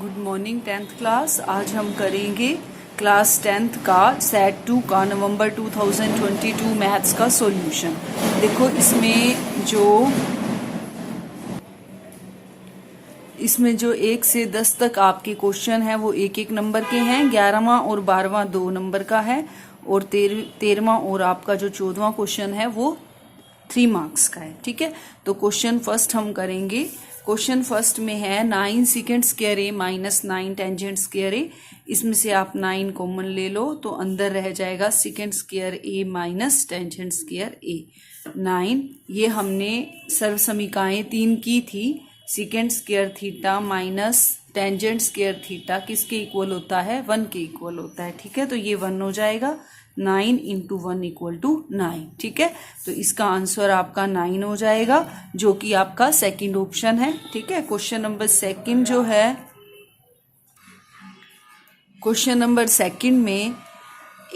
Good morning 10th class. आज हम करेंगे क्लास 10th का सेट 2 का नवंबर 2022 मैथ्स का सॉल्यूशन। देखो इसमें जो 1 से 10 तक आपके क्वेश्चन है वो एक एक नंबर के हैं। 11वां और 12वां 2 नंबर का है और 13वां और आपका जो 14वां क्वेश्चन है वो 3 मार्क्स का है। ठीक है, तो क्वेश्चन फर्स्ट हम करेंगे। क्वेश्चन फर्स्ट में है 9 सेकेंड स्क्वायर ए माइनस 9 टेंजेंट स्क्वायर ए। इसमें से आप 9 कॉमन ले लो तो अंदर रह जाएगा सेकेंड स्क्वायर ए माइनस टेंजेंट स्क्वायर ए 9। ये हमने सर्वसमीकाएं 3 की थी। Second square theta minus tangent square theta किसके इक्वल होता है? 1 के इक्वल होता है। ठीक है, तो ये 1 हो जाएगा। 9 इंटू 1 इक्वल टू 9। ठीक है, तो इसका आंसर आपका 9 हो जाएगा, जो कि आपका सेकंड ऑप्शन है। ठीक है, क्वेश्चन नंबर सेकंड जो है, क्वेश्चन नंबर सेकंड में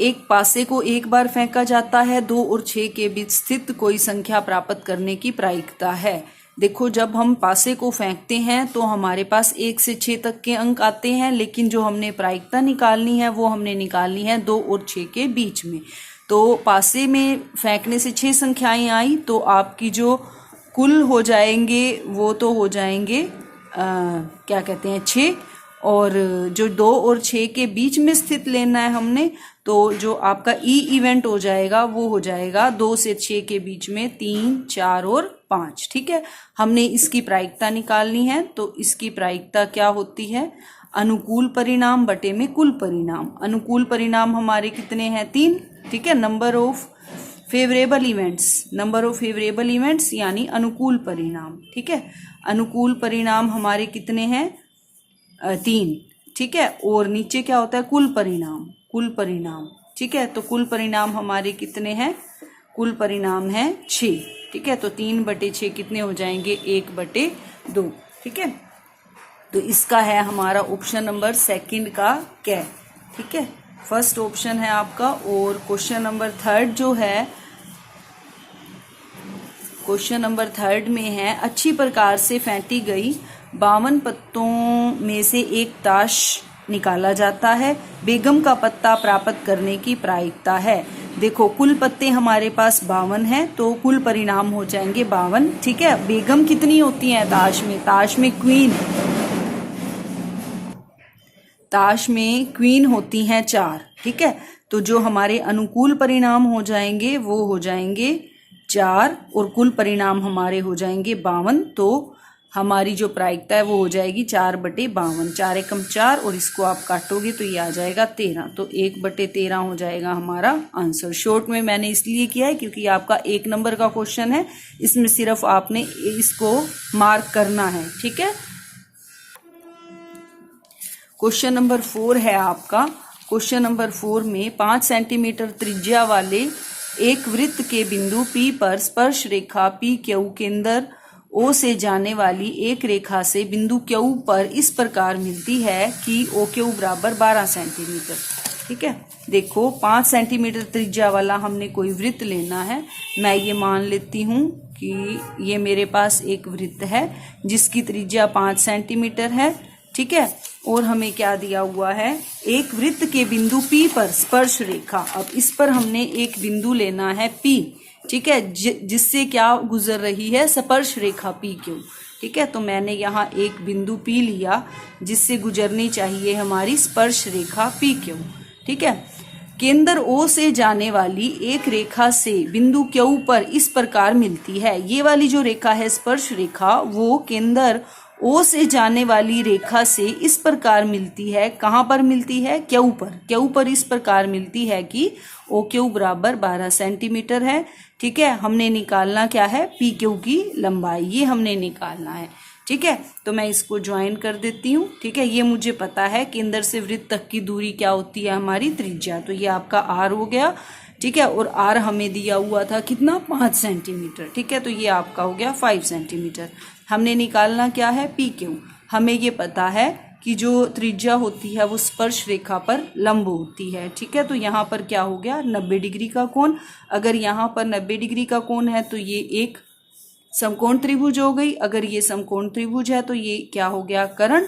एक पासे को एक बार फेंका जाता है। 2 और 6 के बीच स्थित कोई संख्या प्राप्त करने की प्रायिकता है। देखो, जब हम पासे को फेंकते हैं तो हमारे पास 1 से 6 तक के अंक आते हैं, लेकिन जो हमने प्रायिकता निकालनी है वो हमने निकालनी है 2 और 6 के बीच में। तो पासे में फेंकने से 6 संख्याएं आई, तो आपकी जो कुल हो जाएंगे वो तो हो जाएंगे क्या कहते हैं 6, और जो 2 और 6 के बीच में स्थित लेना है हमने, तो जो आपका इवेंट हो जाएगा वो हो जाएगा 2 से 6 के बीच में 3, 4 और 5। ठीक है, हमने इसकी प्रायिकता निकालनी है। तो इसकी प्रायिकता क्या होती है? अनुकूल परिणाम बटे में कुल परिणाम। अनुकूल परिणाम हमारे कितने हैं? 3। ठीक है, नंबर ऑफ फेवरेबल इवेंट्स यानी अनुकूल परिणाम। ठीक है, अनुकूल परिणाम हमारे कितने हैं? 3। ठीक है, और नीचे क्या होता है? कुल परिणाम। ठीक है, तो कुल परिणाम हमारे कितने हैं? कुल परिणाम है 6। ठीक है, तो 3/6 कितने हो जाएंगे? 1/2। ठीक है, तो इसका है हमारा ऑप्शन नंबर सेकंड का क्या? ठीक है, फर्स्ट ऑप्शन है आपका। और क्वेश्चन नंबर थर्ड जो है, क्वेश्चन नंबर थर्ड में है अच्छी प्रकार से फेंटी गई 52 पत्तों में से एक ताश निकाला जाता है। बेगम का पत्ता प्राप्त करने की प्रायिकता है। देखो, कुल पत्ते हमारे पास 52 हैं, तो कुल परिणाम हो जाएंगे 52। ठीक है, बेगम कितनी होती हैं ताश में? ताश में क्वीन होती हैं 4। ठीक है, तो जो हमारे अनुकूल परिणाम हो जाएंगे वो हो जाएंगे 4 और कुल परिणाम हमारे हो जाएंगे 52। तो हमारी जो प्रायिकता है वो हो जाएगी 4/52। 4 एकम 4 और इसको आप काटोगे तो ये आ जाएगा 13। तो 1/13 हो जाएगा हमारा आंसर। शॉर्ट में मैंने इसलिए किया है क्योंकि आपका 1 नंबर का क्वेश्चन है, इसमें सिर्फ आपने इसको मार्क करना है। ठीक है, क्वेश्चन नंबर 4 है आपका। क्वेश्चन नंबर 4 में 5 सेंटीमीटर त्रिज्या वाले एक वृत्त के बिंदु P पर स्पर्श रेखा PQ केंद्र O से जाने वाली एक रेखा से बिंदु Q पर इस प्रकार मिलती है कि OQ बराबर 12 सेंटीमीटर। ठीक है, देखो 5 सेंटीमीटर त्रिज्या वाला हमने कोई वृत्त लेना है। मैं ये मान लेती हूँ कि ये मेरे पास एक वृत्त है जिसकी त्रिज्या 5 सेंटीमीटर है। ठीक है, और हमें क्या दिया हुआ है? एक वृत्त के बिंदु P पर स्पर्श रेखा। अब इस पर हमने एक बिंदु लेना है P। ठीक है, जिससे क्या गुजर रही है? स्पर्श रेखा PQ। ठीक है, तो मैंने यहाँ एक बिंदु P लिया जिससे गुजरनी चाहिए हमारी स्पर्श रेखा PQ। ठीक है, केंद्र O से जाने वाली एक रेखा से बिंदु Q पर इस प्रकार मिलती है। ये वाली जो रेखा है स्पर्श रेखा, वो केंद्र O से जाने वाली रेखा से इस प्रकार मिलती है। कहाँ पर मिलती है? Q पर इस प्रकार मिलती है कि OQ बराबर 12 सेंटीमीटर है। ठीक है, हमने निकालना क्या है? PQ की लंबाई, ये हमने निकालना है। ठीक है, तो मैं इसको ज्वाइन कर देती हूँ। ठीक है, ये मुझे पता है केंद्र से वृत्त तक की दूरी क्या होती है? हमारी त्रिज्या। तो ये आपका R हो गया। ठीक है, और R हमें दिया हुआ था कितना? 5 सेंटीमीटर। ठीक है, तो ये आपका हो गया 5 सेंटीमीटर। हमने निकालना क्या है? PQ। हमें ये पता है कि जो त्रिज्या होती है वो स्पर्श रेखा पर लंब होती है। ठीक है, तो यहाँ पर क्या हो गया? 90 डिग्री का कोण। अगर यहाँ पर 90 डिग्री का कोण है तो ये एक समकोण त्रिभुज हो गई। अगर ये समकोण त्रिभुज है तो ये क्या हो गया? कर्ण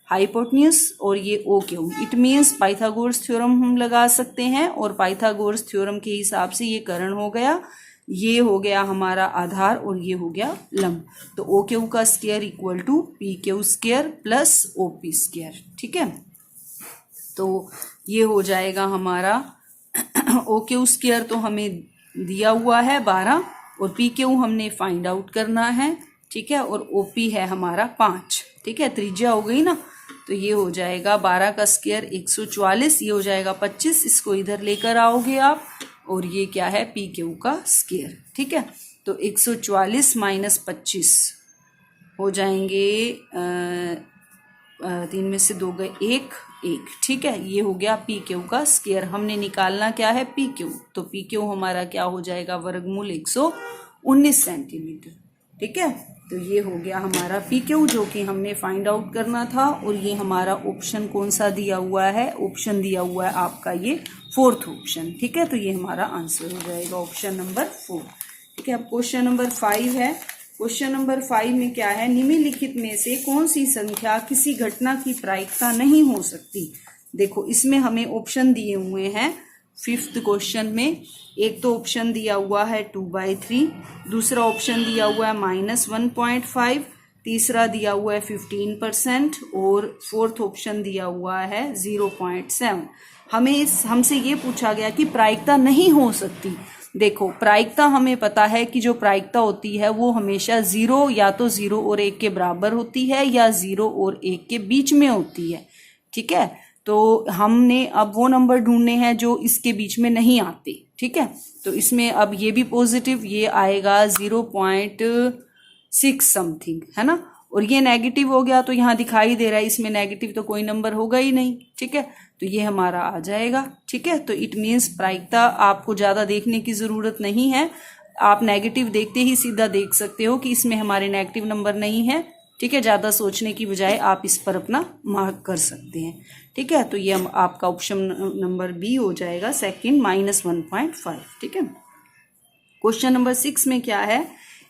हाइपोटेन्यूज और ये O Q. It means Pythagoras theorem हम लगा सकते हैं और पाइथागोरस थ्योरम के हिसाब से ये कर्ण हो गया, ये हो गया हमारा आधार और ये हो गया लंब। तो ओ क्यू का square equal to P Q square plus O P square. ठीक है, तो ये हो जाएगा हमारा ओ क्यू स्क्वायर तो हमें दिया हुआ है 12 और पी क्यू हमने फाइंड आउट करना है। ठीक है, और ओ पी है हमारा 5। ठीक है, त्रिज्या हो गई ना, तो ये हो जाएगा 12 का स्क्वायर 144, ये हो जाएगा 25, इसको इधर लेकर आओगे आप और ये क्या है पी क्यू का स्क्वायर। ठीक है, तो 144 माइनस 25 हो जाएंगे 3 में से 2 गए 1। ठीक है, ये हो गया पी क्यू का स्क्वायर। हमने निकालना क्या है पी क्यू, तो पी क्यू हमारा क्या हो जाएगा वर्गमूल 119 सेंटीमीटर। ठीक है, तो ये हो गया हमारा पी क्यू जो कि हमने फाइंड आउट करना था। और ये हमारा ऑप्शन कौन सा दिया हुआ है, ऑप्शन दिया हुआ है आपका ये 4th ऑप्शन। ठीक है, तो ये हमारा आंसर हो जाएगा ऑप्शन नंबर 4। ठीक है, अब क्वेश्चन नंबर 5 है। क्वेश्चन नंबर 5 में क्या है, निम्नलिखित में से कौन सी संख्या किसी घटना की प्रायिकता नहीं हो सकती। देखो इसमें हमें ऑप्शन दिए हुए हैं 5th क्वेश्चन में। एक तो ऑप्शन दिया हुआ है 2/3, दूसरा ऑप्शन दिया हुआ है -1.5, तीसरा दिया हुआ है 15% और 4th ऑप्शन दिया हुआ है 0.7। हमसे ये पूछा गया कि प्रायिकता नहीं हो सकती। देखो प्रायिकता हमें पता है कि जो प्रायिकता होती है वो हमेशा 0 या तो 0 और 1 के बराबर होती है या 0 और 1 के बीच में होती है। ठीक है, तो हमने अब वो नंबर ढूंढने हैं जो इसके बीच में नहीं आते। ठीक है, तो इसमें अब ये भी पॉजिटिव, ये आएगा 0.6 समथिंग, है ना, और ये नेगेटिव हो गया तो यहाँ दिखाई दे रहा है इसमें नेगेटिव तो कोई नंबर होगा ही नहीं। ठीक है, तो ये हमारा आ जाएगा। ठीक है, तो इट मीन्स प्रायिकता आपको ज्यादा देखने की जरूरत नहीं है, आप नेगेटिव देखते ही सीधा देख सकते हो कि इसमें हमारे नेगेटिव नंबर नहीं है। ठीक है, ज्यादा सोचने की बजाय आप इस पर अपना मार्क कर सकते हैं। ठीक है, तो ये आपका ऑप्शन नंबर बी हो जाएगा सेकंड -1.5। ठीक है, क्वेश्चन नंबर 6 में क्या है,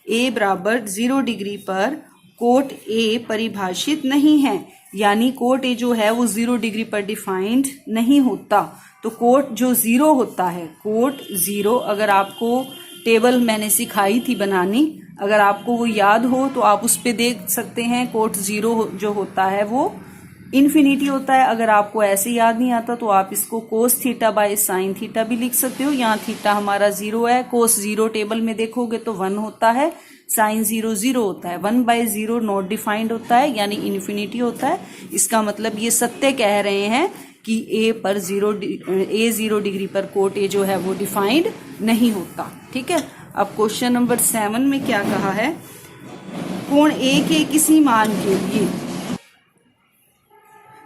a बराबर 0 डिग्री पर कोट ए परिभाषित नहीं है, यानी कोट ए जो है वो 0 डिग्री पर डिफाइंड नहीं होता। तो कोट जो 0 होता है, कोट 0, अगर आपको टेबल मैंने सिखाई थी बनानी, अगर आपको वो याद हो तो आप उस पे देख सकते हैं। कोट 0 जो होता है वो इन्फिनिटी होता है। अगर आपको ऐसे याद नहीं आता तो आप इसको cos theta by sine theta भी लिख सकते हो। यहाँ थीटा हमारा 0 है, कोस 0 टेबल में देखोगे तो 1 होता है, साइन 0 0 होता है, 1/0 नॉट डिफाइंड होता है यानी इन्फिनिटी होता है। इसका मतलब ये सत्य कह रहे हैं कि ए 0 डिग्री पर कोट ए जो है वो डिफाइंड नहीं होता। ठीक है, अब क्वेश्चन नंबर 7 में क्या कहा है, कोण ए के किसी मान के लिए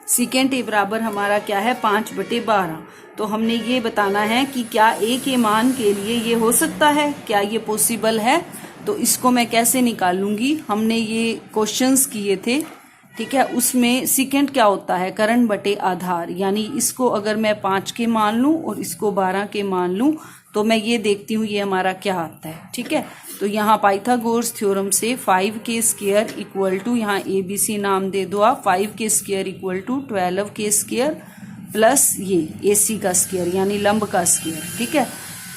सेकेंड ए बराबर हमारा क्या है 5/12। तो हमने ये बताना है कि क्या ए के मान के लिए ये हो सकता है, क्या ये पॉसिबल है। तो इसको मैं कैसे निकालूंगी, हमने ये क्वेश्चंस किए थे। ठीक है, उसमें सेकेंड क्या होता है कर्ण बटे आधार, यानी इसको अगर मैं 5 के मान लूं और इसको 12 के मान लूं तो मैं ये देखती हूँ ये हमारा क्या आता है। ठीक है, तो यहाँ पाइथागोरस थ्योरम से 5 के स्क्वायर इक्वल टू, यहाँ ABC नाम दे दो आप, 5 के स्क्वायर इक्वल टू 12 के स्क्वायर प्लस ये AC का स्क्वायर यानी लंब का स्क्वायर। ठीक है,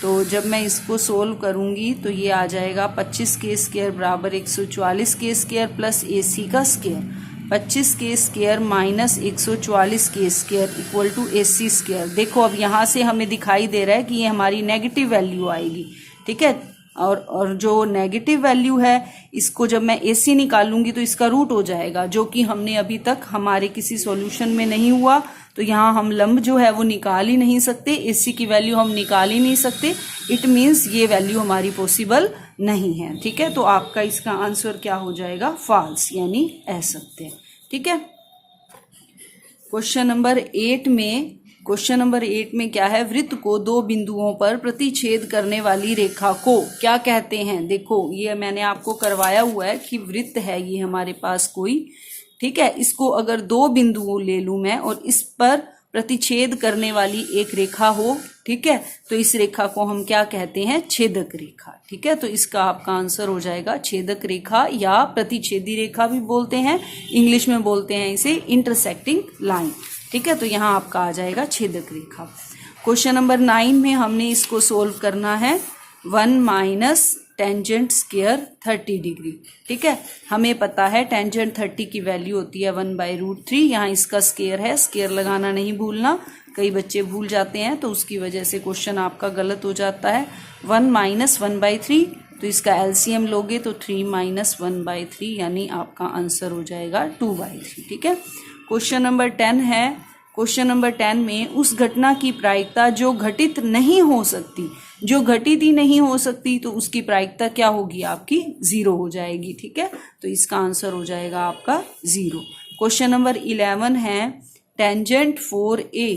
तो जब मैं इसको सोल्व करूंगी तो ये आ जाएगा 25 के स्क्वायर बराबर 144 के स्क्वायर प्लस AC का स्क्वायर, 25 के स्क्वायर माइनस 144 के square equal to AC square. देखो अब यहाँ से हमें दिखाई दे रहा है कि ये हमारी नेगेटिव वैल्यू आएगी। ठीक है, और जो नेगेटिव वैल्यू है इसको जब मैं AC निकालूंगी तो इसका रूट हो जाएगा, जो कि हमने अभी तक हमारे किसी सॉल्यूशन में नहीं हुआ। तो यहाँ हम लंब जो है वो निकाल ही नहीं सकते, AC की वैल्यू हम निकाल ही नहीं सकते। इट मीन्स ये वैल्यू हमारी पॉसिबल नहीं है। ठीक है, तो आपका इसका आंसर क्या हो जाएगा फॉल्स यानी असत्य। ठीक है, क्वेश्चन नंबर 8 में क्या है, वृत्त को 2 बिंदुओं पर प्रतिच्छेद करने वाली रेखा को क्या कहते हैं। देखो ये मैंने आपको करवाया हुआ है कि वृत्त है ये हमारे पास कोई। ठीक है, इसको अगर 2 बिंदु ले लूं मैं और इस पर प्रतिच्छेद करने वाली एक रेखा हो, ठीक है, तो इस रेखा को हम क्या कहते हैं, छेदक रेखा, ठीक है। तो इसका आपका आंसर हो जाएगा छेदक रेखा या प्रतिच्छेदी रेखा भी बोलते हैं, इंग्लिश में बोलते हैं इसे इंटरसेक्टिंग लाइन, ठीक है। तो यहाँ आपका आ जाएगा छेदक रेखा। क्वेश्चन नंबर 9 में हमने इसको सोल्व करना है 1 माइनस टेंजेंट स्क्वायर 30 डिग्री, ठीक है। हमें पता है टेंजेंट 30 की वैल्यू होती है 1/√3। यहाँ इसका स्क्वायर है, स्क्वायर लगाना नहीं भूलना, कई बच्चे भूल जाते हैं तो उसकी वजह से क्वेश्चन आपका गलत हो जाता है। 1 माइनस 1/3, तो इसका एलसीएम लोगे तो 3 माइनस 1/3 यानी आपका आंसर हो जाएगा 2/3, ठीक है। क्वेश्चन नंबर 10 है। क्वेश्चन नंबर 10 में उस घटना की प्रायिकता जो घटित नहीं हो सकती, जो घटित ही नहीं हो सकती तो उसकी प्रायिकता क्या होगी, आपकी 0 हो जाएगी, ठीक है। तो इसका आंसर हो जाएगा आपका 0। क्वेश्चन नंबर 11 है tangent 4a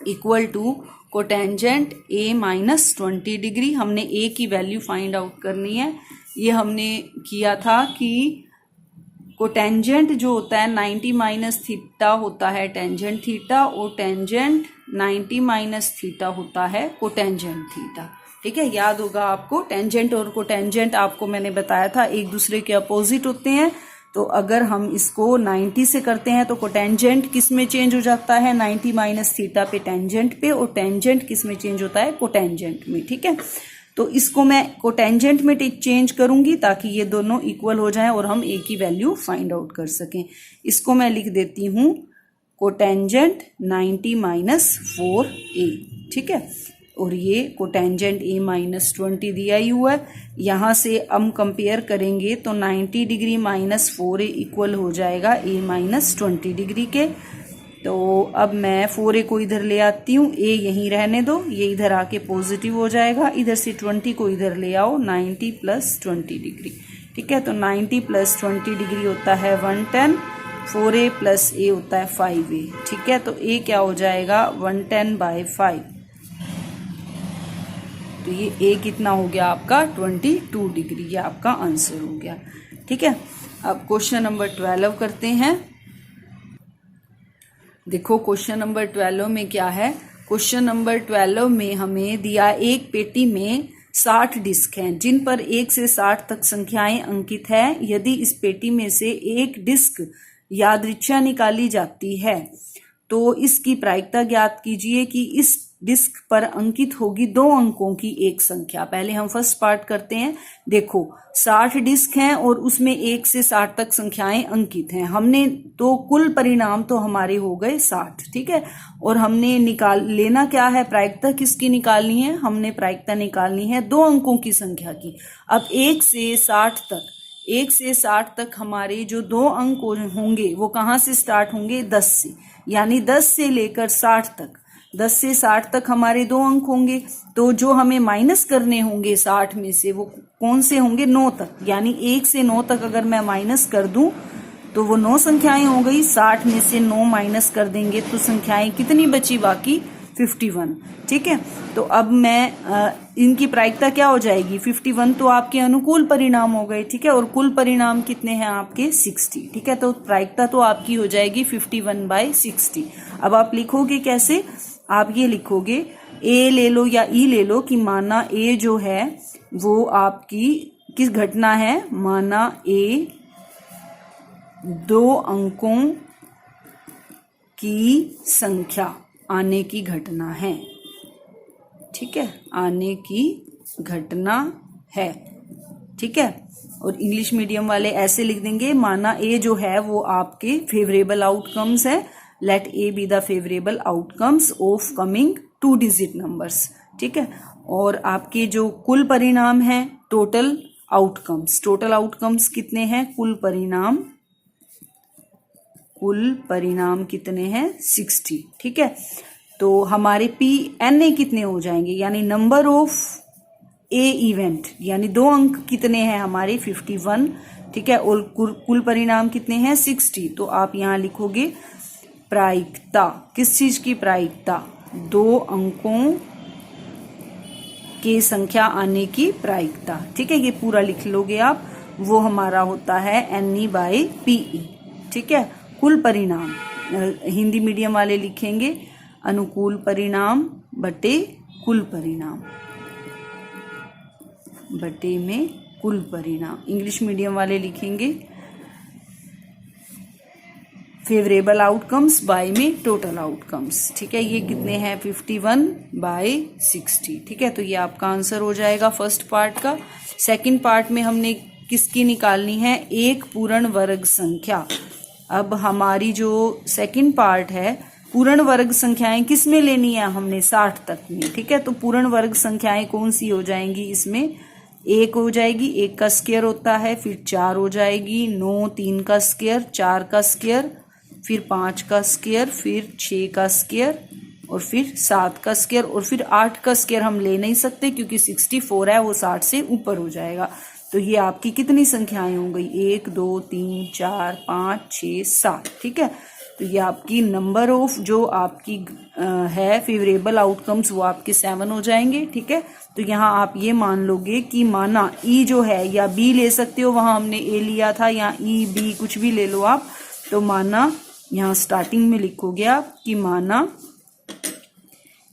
equal to cotangent a minus 20 degree. हमने a की वैल्यू फाइंड आउट करनी है। ये हमने किया था कि कोटेंजेंट जो होता है 90 माइनस थीटा होता है टेंजेंट थीटा, और टेंजेंट 90 माइनस थीटा होता है कोटेंजेंट थीटा, ठीक है। याद होगा आपको, टेंजेंट और कोटेंजेंट आपको मैंने बताया था एक दूसरे के अपोजिट होते हैं। तो अगर हम इसको 90 से करते हैं तो कोटेंजेंट किस में चेंज हो जाता है, 90 माइनस थीटा पे टेंजेंट पे, और टेंजेंट किस में चेंज होता है, कोटेंजेंट में, ठीक है। तो इसको मैं कोटेंजेंट में चेंज करूंगी ताकि ये दोनों इक्वल हो जाएं और हम ए की वैल्यू फाइंड आउट कर सकें। इसको मैं लिख देती हूं कोटेंजेंट 90 माइनस 4a, ठीक है, और ये कोटेंजेंट a माइनस 20 दिया ही हुआ है। यहाँ से हम कंपेयर करेंगे तो 90 डिग्री माइनस 4a इक्वल हो जाएगा a माइनस 20 डिग्री के। तो अब मैं 4a को इधर ले आती हूँ, a यहीं रहने दो, ये इधर आके पॉजिटिव हो जाएगा। इधर से 20 को इधर ले आओ, 90 प्लस 20 डिग्री, ठीक है। तो 90 प्लस 20 डिग्री होता है 110, 4a प्लस a होता है 5a, ठीक है। तो a क्या हो जाएगा 110/5, तो ये a कितना हो गया आपका 22 डिग्री, ये आपका आंसर हो गया, ठीक है। अब क्वेश्चन नंबर 12 करते हैं। देखो क्वेश्चन नंबर 12 में क्या है। क्वेश्चन नंबर 12 में हमें दिया एक पेटी में 60 डिस्क हैं जिन पर 1 से 60 तक संख्याएं अंकित है। यदि इस पेटी में से एक डिस्क यादृच्छा निकाली जाती है तो इसकी प्रायिकता ज्ञात कीजिए कि इस डिस्क पर अंकित होगी 2 अंकों की एक संख्या। पहले हम फर्स्ट पार्ट करते हैं। देखो 60 डिस्क हैं और उसमें 1 से 60 तक संख्याएं अंकित हैं। हमने तो कुल परिणाम तो हमारे हो गए 60, ठीक है। और हमने लेना क्या है, प्रायिकता किसकी निकालनी है, हमने प्रायिकता निकालनी है 2 अंकों की संख्या की। अब 1 से 60 तक हमारे जो 2 अंक होंगे वो कहाँ से स्टार्ट होंगे, 10 से, यानी 10 से लेकर 60 तक, 10 से 60 तक हमारे 2 अंक होंगे। तो जो हमें माइनस करने होंगे 60 में से वो कौन से होंगे, 9 तक, यानी 1 से 9 तक अगर मैं माइनस कर दूं तो वो 9 संख्याएं हो गई। 60 में से 9 माइनस कर देंगे तो संख्याएं कितनी बची, बाकी 51, ठीक है। तो अब मैं इनकी प्रायिकता क्या हो जाएगी, 51 तो आपके अनुकूल परिणाम हो गए, ठीक है, और कुल परिणाम कितने हैं आपके 60, ठीक है। तो प्रायिकता तो आपकी हो जाएगी 51/60। अब आप लिखोगे कैसे, आप ये लिखोगे ए ले लो या ई ले लो कि माना ए जो है वो आपकी किस घटना है, माना ए 2 अंकों की संख्या आने की घटना है, ठीक है, आने की घटना है, ठीक है। और इंग्लिश मीडियम वाले ऐसे लिख देंगे, माना ए जो है वो आपके फेवरेबल आउटकम्स है, let A B the favourable outcomes of coming 2 digit numbers, ठीक है। और आपके जो कुल परिणाम है, टोटल आउटकम्स कितने हैं, कुल परिणाम कितने हैं 60, ठीक है। तो हमारे PNA कितने हो जाएंगे, यानी नंबर ऑफ ए इवेंट, यानी 2 अंक कितने हैं हमारे 51, ठीक है, और कुल परिणाम कितने हैं 60। तो आप यहाँ लिखोगे प्रायिकता, किस चीज की प्रायिकता, 2 अंकों की संख्या आने की प्रायिकता, ठीक है, ये पूरा लिख लोगे आप। वो हमारा होता है NE/PE, ठीक है, कुल परिणाम हिंदी मीडियम वाले लिखेंगे अनुकूल परिणाम बटे कुल परिणाम, बटे में कुल परिणाम। इंग्लिश मीडियम वाले लिखेंगे फेवरेबल आउटकम्स बाय में टोटल आउटकम्स। ठीक है, ये कितने हैं 51/60। ठीक है, तो ये आपका आंसर हो जाएगा फर्स्ट पार्ट का। सेकंड पार्ट में हमने किसकी निकालनी है, एक पूर्ण वर्ग संख्या। अब हमारी जो सेकंड पार्ट है, पूर्ण वर्ग संख्याएं किस में लेनी है हमने, 60 तक में। ठीक है, तो पूर्ण वर्ग संख्याएं कौन सी हो जाएंगी, इसमें 1 हो जाएगी, 1 का स्क्वायर होता है, फिर 4 हो जाएगी, 9 3 का स्क्वायर, 4 का स्क्वायर, फिर 5 का स्क्वायर, फिर 6 का स्क्वायर और फिर 7 का स्क्वायर और फिर 8 का स्क्वायर हम ले नहीं सकते क्योंकि 64 है, वो 60 से ऊपर हो जाएगा। तो ये आपकी कितनी संख्याएं हो गई, 1 2 3 4 5 6 7। ठीक है, तो ये आपकी नंबर ऑफ जो आपकी है फेवरेबल आउटकम्स वो आपके 7 हो जाएंगे। ठीक है, तो यहाँ आप ये मान लोगे कि माना ई जो है, या बी ले सकते हो, वहां हमने ए लिया था, या ई बी कुछ भी ले लो आप। तो माना यहाँ स्टार्टिंग में लिखोगे आप कि माना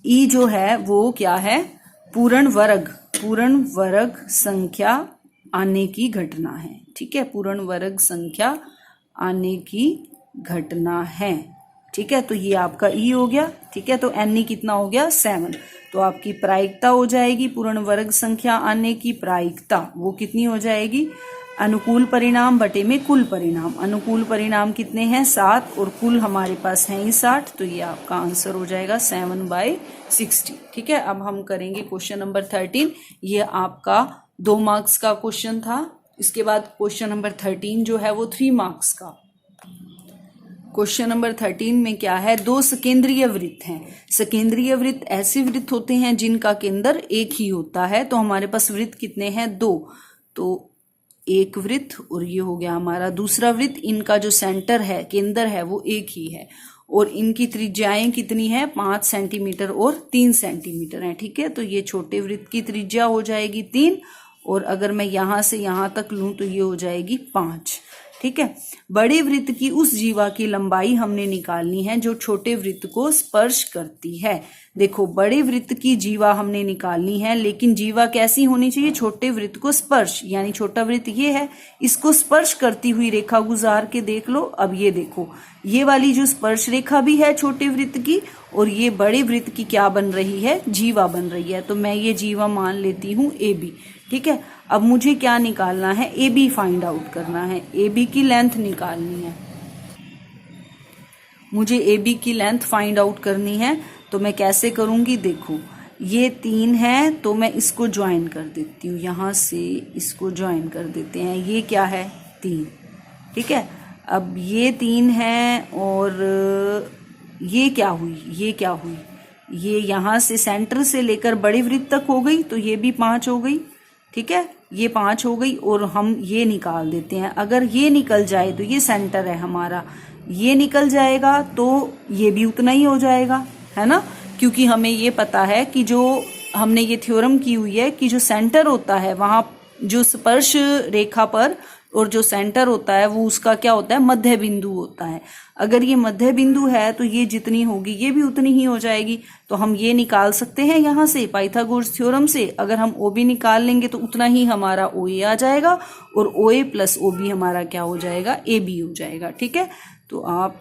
ई जो है वो क्या है, पूर्ण वर्ग संख्या आने की घटना है। ठीक है, पूर्ण वर्ग संख्या आने की घटना है। ठीक है, तो ये आपका ई हो गया। ठीक है, तो एन ई कितना हो गया 7। तो आपकी प्रायिकता हो जाएगी पूर्ण वर्ग संख्या आने की प्रायिकता, वो कितनी हो जाएगी, अनुकूल परिणाम बटे में कुल परिणाम। अनुकूल परिणाम कितने हैं 7 और कुल हमारे पास है ही 60, तो ये आपका आंसर हो जाएगा 7/60। ठीक है, अब हम करेंगे क्वेश्चन नंबर 13। ये आपका 2 मार्क्स का क्वेश्चन था। इसके बाद क्वेश्चन नंबर 13 जो है वो 3 मार्क्स का। क्वेश्चन नंबर 13 में क्या है, 2 सकेंद्रीय वृत्त हैं। सकेंद्रीय वृत्त ऐसे वृत्त होते हैं जिनका केंद्र एक ही होता है। तो हमारे पास वृत्त कितने हैं 2, तो एक वृत्त और ये हो गया हमारा दूसरा वृत्त। इनका जो सेंटर है, केंद्र है, वो एक ही है और इनकी त्रिज्याएं कितनी है 5 सेंटीमीटर और 3 सेंटीमीटर है। ठीक है, तो ये छोटे वृत्त की त्रिज्या हो जाएगी 3 और अगर मैं यहां से यहां तक लूं तो ये हो जाएगी 5। ठीक है, बड़े वृत्त की उस जीवा की लंबाई हमने निकालनी है जो छोटे वृत्त को स्पर्श करती है। देखो, बड़े वृत्त की जीवा हमने निकालनी है, लेकिन जीवा कैसी होनी चाहिए, छोटे वृत्त को स्पर्श, यानी छोटा वृत्त ये है, इसको स्पर्श करती हुई रेखा गुजार के देख लो। अब ये देखो, ये वाली जो स्पर्श रेखा भी है छोटे वृत्त की और ये बड़े वृत्त की क्या बन रही है, जीवा बन रही है। तो मैं ये जीवा मान लेती हूं ए बी। ठीक है, अब मुझे क्या निकालना है, ए बी फाइंड आउट करना है, ए बी की लेंथ निकालनी है। मुझे ए बी की लेंथ फाइंड आउट करनी है, तो मैं कैसे करूंगी, देखो ये 3 है तो मैं इसको ज्वाइन कर देती हूँ, यहां से इसको ज्वाइन कर देते हैं, ये क्या है 3। ठीक है, अब ये 3 है और ये क्या हुई, ये यहां से सेंटर से लेकर बड़े वृत्त तक हो गई, तो ये भी 5 हो गई। ठीक है, ये 5 हो गई और हम ये निकाल देते हैं। अगर ये निकल जाए तो ये सेंटर है हमारा, ये निकल जाएगा तो ये भी उतना ही हो जाएगा, है ना, क्योंकि हमें ये पता है कि जो हमने ये थ्योरम की हुई है कि जो सेंटर होता है वहां जो स्पर्श रेखा पर और जो सेंटर होता है वो उसका क्या होता है, मध्य बिंदु होता है। अगर ये मध्य बिंदु है तो ये जितनी होगी ये भी उतनी ही हो जाएगी। तो हम ये निकाल सकते हैं यहाँ से पाइथागोरस थ्योरम से। अगर हम ओ बी निकाल लेंगे तो उतना ही हमारा ओ ए आ जाएगा और ओ ए प्लस ओ बी हमारा क्या हो जाएगा, ए बी हो जाएगा। ठीक है, तो आप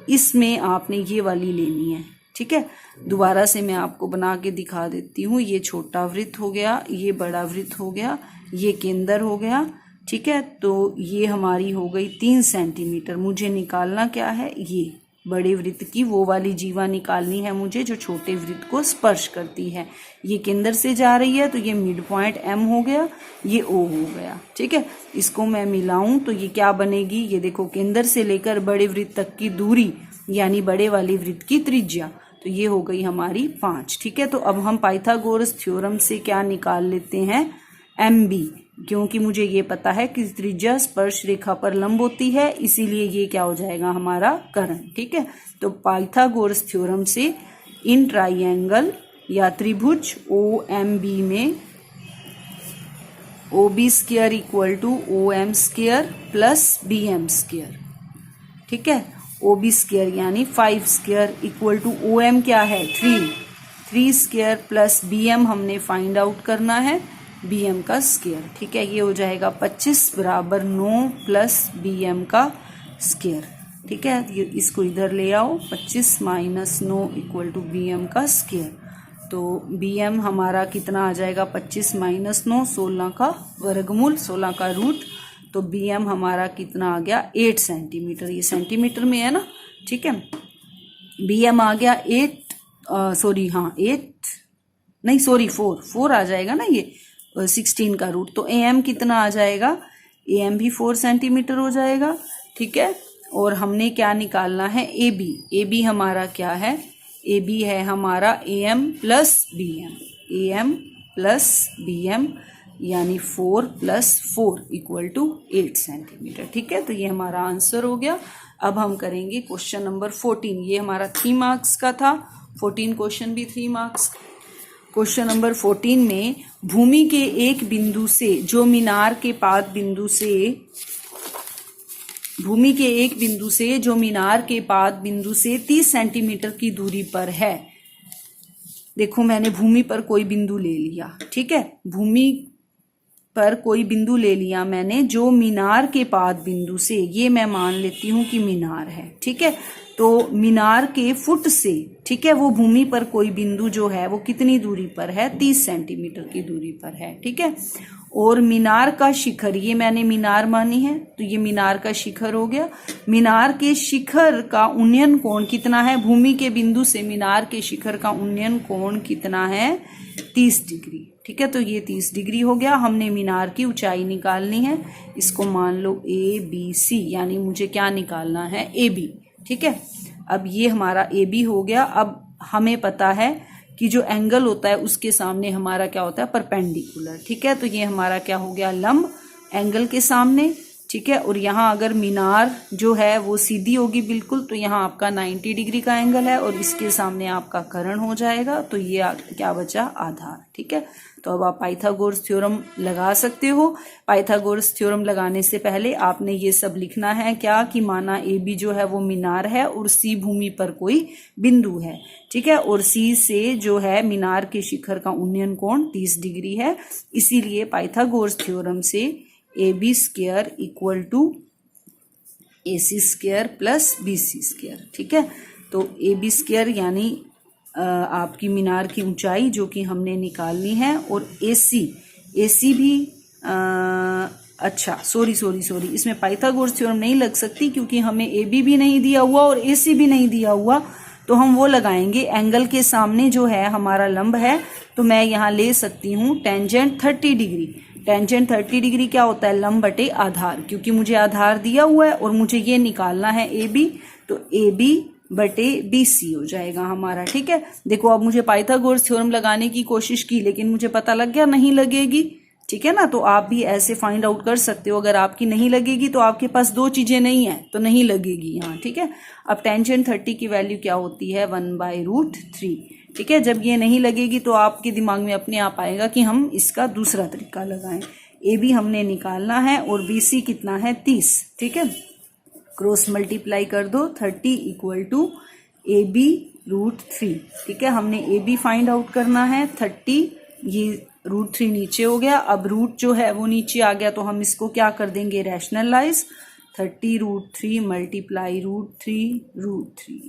इसमें आपने ये वाली लेनी है। ठीक है, दोबारा से मैं आपको बना के दिखा देती हूँ। ये छोटा वृत्त हो गया, ये बड़ा वृत्त हो गया, ये केंद्र हो गया। ठीक है, तो ये हमारी हो गई 3 सेंटीमीटर। मुझे निकालना क्या है, ये बड़े वृत्त की वो वाली जीवा निकालनी है मुझे जो छोटे वृत्त को स्पर्श करती है। ये केंद्र से जा रही है तो ये मिड पॉइंट एम हो गया, ये ओ हो गया। ठीक है, इसको मैं मिलाऊं तो ये क्या बनेगी, ये देखो केंद्र से लेकर बड़े वृत्त तक की दूरी यानी बड़े वाली वृत्त की त्रिज्या, तो ये हो गई हमारी 5। ठीक है, तो अब हम पाइथागोरस थ्योरम से क्या निकाल लेते हैं, एम बी, क्योंकि मुझे ये पता है कि त्रिज्या स्पर्श रेखा पर लंब होती है, इसीलिए ये क्या हो जाएगा हमारा कर्ण। ठीक है, तो पाइथागोरस थ्योरम से इन ट्राइंगल या त्रिभुज ओ एम बी में O B square equal to O M square plus B M square. ठीक है, OB स्क्वायर यानी 5 स्क्वायर इक्वल टू OM क्या है 3 स्क्वायर प्लस BM हमने फाइंड आउट करना है BM का स्क्वायर। ठीक है, ये हो जाएगा 25 बराबर 9 प्लस BM का स्क्वायर। ठीक है, ये इसको इधर ले आओ, 25 माइनस 9 इक्वल टू BM का स्क्वायर। तो BM हमारा कितना आ जाएगा 25 माइनस 9, 16 का वर्गमूल, 16 का रूट। तो BM हमारा कितना आ गया 8 सेंटीमीटर, ये सेंटीमीटर में है ना। ठीक है, BM आ गया 4 आ जाएगा ना, ये 16 का रूट। तो AM कितना आ जाएगा, AM भी 4 सेंटीमीटर हो जाएगा। ठीक है, और हमने क्या निकालना है AB हमारा क्या है, AB है हमारा AM प्लस BM यानी 4 प्लस 4 इक्वल टू 8 सेंटीमीटर। ठीक है, तो ये हमारा आंसर हो गया। अब हम करेंगे क्वेश्चन नंबर 14, ये हमारा 3 मार्क्स का था, 14 क्वेश्चन भी 3 मार्क्स। क्वेश्चन नंबर 14 में भूमि के एक बिंदु से जो मीनार के पाद बिंदु से 30 सेंटीमीटर की दूरी पर है। देखो मैंने भूमि पर कोई बिंदु ले लिया। ठीक है, भूमि पर कोई बिंदु ले लिया मैंने जो मीनार के पाद बिंदु से, ये मैं मान लेती हूं कि मीनार है। ठीक है, तो मीनार के फुट से, ठीक है, वो भूमि पर कोई बिंदु जो है वो कितनी दूरी पर है, 30 सेंटीमीटर की दूरी पर है। ठीक है, और मीनार का शिखर, ये मैंने मीनार मानी है तो ये मीनार का शिखर हो गया। मीनार के शिखर का उन्नयन कोण कितना है, भूमि के बिंदु से मीनार के शिखर का उन्नयन कोण कितना है 30 डिग्री। ठीक है, तो ये 30 डिग्री हो गया। हमने मीनार की ऊंचाई निकालनी है, इसको मान लो ABC, यानी मुझे क्या निकालना है AB। ठीक है, अब ये हमारा AB हो गया। अब हमें पता है कि जो एंगल होता है उसके सामने हमारा क्या होता है, परपेंडिकुलर। ठीक है, तो ये हमारा क्या हो गया, लंब एंगल के सामने। ठीक है, और यहाँ अगर मीनार जो है वो सीधी होगी बिल्कुल, तो यहाँ आपका 90 डिग्री का एंगल है और इसके सामने आपका कर्ण हो जाएगा। तो ये क्या बचा, आधार। ठीक है, तो अब आप पाइथागोरस थ्योरम लगा सकते हो। पाइथागोरस थ्योरम लगाने से पहले आपने ये सब लिखना है क्या, कि माना AB जो है वो मीनार है और C भूमि पर कोई बिंदु है। ठीक है, और C से जो है मीनार के शिखर का उन्नयन कोण 30 डिग्री है। इसीलिए पाइथागोरस थ्योरम से AB square equal to AC square plus BC square. ठीक है, तो AB स्क्वायर यानी आपकी मीनार की ऊंचाई जो कि हमने निकालनी है, और AC भी अच्छा सॉरी इसमें पाइथागोरस थ्योरम नहीं लग सकती क्योंकि हमें AB भी नहीं दिया हुआ और AC भी नहीं दिया हुआ। तो हम वो लगाएंगे एंगल के सामने जो है हमारा लंब है। तो मैं यहाँ ले सकती हूँ टेंजेंट 30 डिग्री। टेंजेंट 30 डिग्री क्या होता है, लंब बटे आधार, क्योंकि मुझे आधार दिया हुआ है और मुझे ये निकालना है AB, तो AB बटे BC हो जाएगा हमारा। ठीक है, देखो अब मुझे पाइथागोरस थ्योरम लगाने की कोशिश की लेकिन मुझे पता लग गया नहीं लगेगी। ठीक है ना, तो आप भी ऐसे फाइंड आउट कर सकते हो। अगर आपकी नहीं लगेगी तो आपके पास दो चीजें नहीं है तो नहीं लगेगी यहाँ। ठीक है, अब टेंजेंट 30 की वैल्यू क्या होती है, 1/√3। ठीक है, जब ये नहीं लगेगी तो आपके दिमाग में अपने आप आएगा कि हम इसका दूसरा तरीका लगाएं। AB हमने निकालना है और BC कितना है 30। ठीक है, क्रॉस मल्टीप्लाई कर दो, 30 इक्वल टू AB√3। ठीक है, हमने AB फाइंड आउट करना है 30, ये √3 नीचे हो गया। अब रूट जो है वो नीचे आ गया तो हम इसको क्या कर देंगे, rationalise. 30√3 multiply √3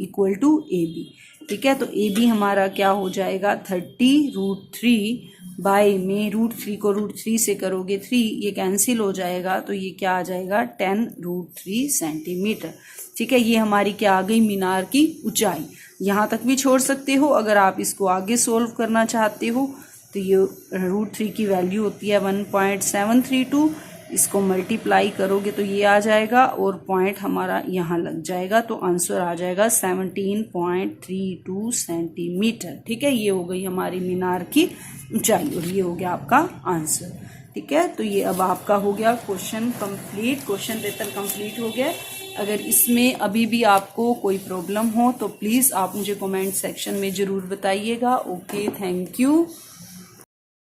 equal to AB। ठीक है, तो AB हमारा क्या हो जाएगा 30√3 बाय में √3 को √3 से करोगे 3, ये कैंसिल हो जाएगा तो ये क्या आ जाएगा 10√3 सेंटीमीटर। ठीक है, ये हमारी क्या आ गई, मीनार की ऊंचाई। यहाँ तक भी छोड़ सकते हो अगर आप इसको आगे सोल्व करना चाहते हो। तो ये √3 की वैल्यू होती है 1.732, इसको मल्टीप्लाई करोगे तो ये आ जाएगा और पॉइंट हमारा यहाँ लग जाएगा, तो आंसर आ जाएगा 17.32 सेंटीमीटर। ठीक है, ये हो गई हमारी मीनार की ऊंचाई और ये हो गया आपका आंसर। ठीक है, तो ये अब आपका हो गया question complete, question paper complete हो गया। अगर इसमें अभी भी आपको कोई प्रॉब्लम हो तो प्लीज़ आप मुझे कमेंट सेक्शन में ज़रूर बताइएगा। Okay, thank you.